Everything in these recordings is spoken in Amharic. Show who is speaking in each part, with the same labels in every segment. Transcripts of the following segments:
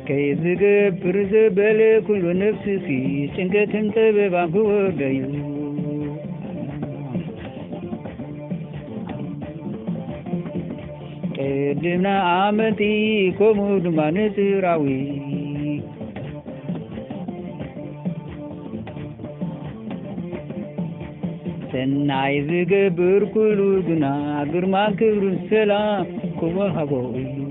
Speaker 1: ከይዝገብር ዘበለ ኩሉ ነፍስሲ ጭንቀትን ጥበባን ክወርደዩ ቅድምና አመንቲ ከምኡ ድማ ንጽራዊ ሰናይ ዝገብር ኩሉ ግና ግርማን ክብርን ሰላም ክወሃቦ እዩ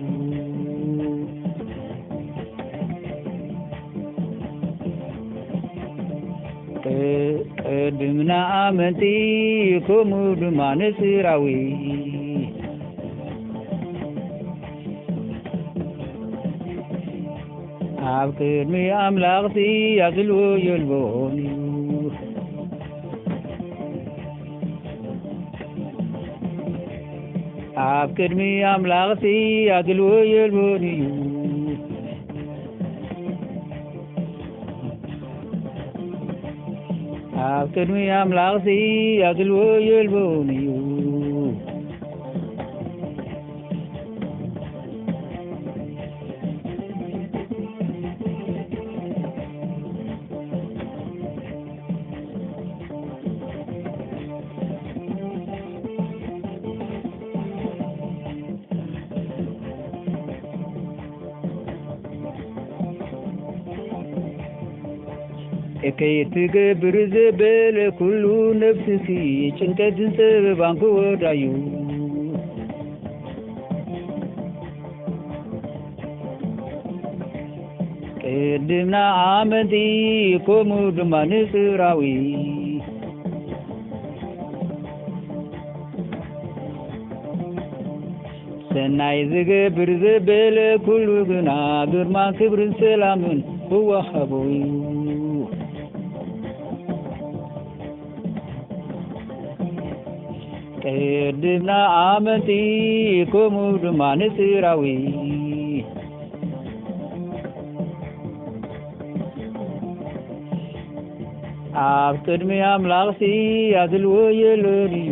Speaker 1: ቅድምና አመንቲ ከምኡ ድማ ንጽራዊ ኣብ ቅድሚ ኣምላኽቲ ኣዝልዎ የልቦን እዩ ኣብ ቅድሚ ኣምላኽቲ ኣዝልዎ የልቦን እዩ ኣብ ቅድሚ ኣምላኽቲ ኣዝልዎ የልቦን እዩ ከይትገብር ዘበለ ኩሉ ነፍስሲ ጭንቀትን ጥበባን ክወርዳዩ ቅድምና አመንቲ ከምኡ ድማ ንጽራዊ ሰናይ ዝገብር ዘበለ ኩሉ ግና ግርማን ክብርን ሰላምን ክወሃቦ እዩ ቅድምና አመንቲ ከምኡ ድማ ንጽራዊ ኣብ ቅድሚ ኣምላኽቲ ኣዝልዎ የሎን እዩ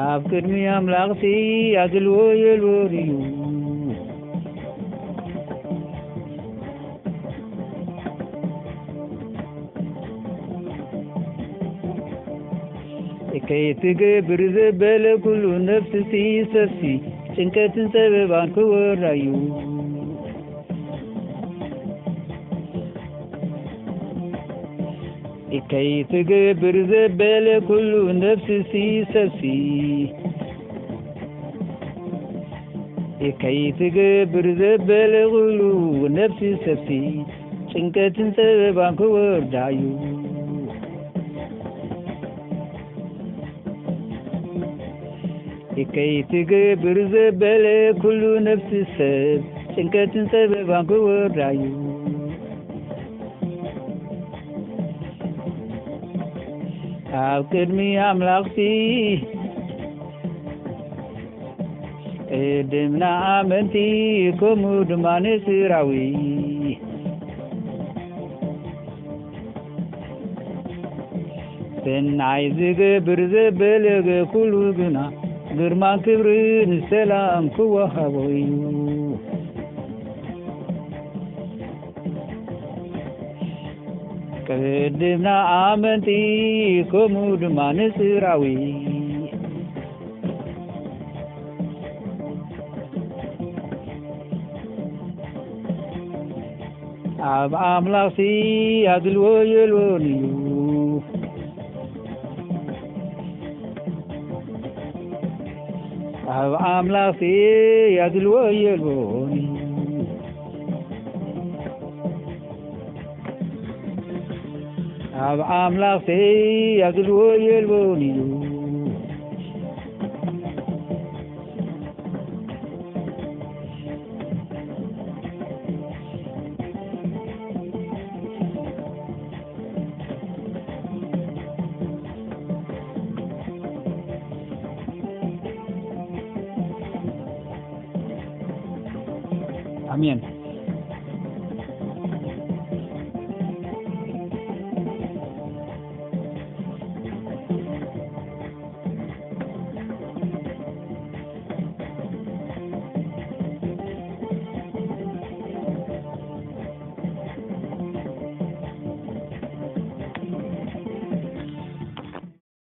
Speaker 1: ኣብ ቅድሚ ኣምላኽቲ ኣዝልዎ የሎን እዩ ከይትገብር ዘበለ ኩሉ ነፍስሲ ሰብሲ ጭንቀትን ጥበባን ክወርዳዩ ከይትገብር ዘበለ ኩሉ ነፍስሲ ሰብሲ ከይትገብር ዘበለ ኩሉ ነፍሲ ሰብሲ ጭንቀትን ጥበባን ክወርዳዩ ከይትገብር ዘበለ ኩሉ ነፍሲ ሰብ ጭንቀትን ጥበባን ክወርዳዩ ኣብ ቅድሚ ኣምላኽቲ ቅድምና ኣመንቲ ከምኡ ድማ ንጽራዊ ሰናይ ዝገብር ዘበለ ኩሉ ግና ግርማን ክብርን ሰላም ክወሃቦ እዩ ቅድምና ኣመንቲ ከምኡ ድማ ንጽራዊ ኣብ ኣምላኽቲ ኣዝልዎ የሎን እዩ ኣብ ኣምላኽቲ ኣዝልዎ የሎን እዩ ኣብ ኣምላኽቲ ኣዝልዎ የሎን እዩ Amén.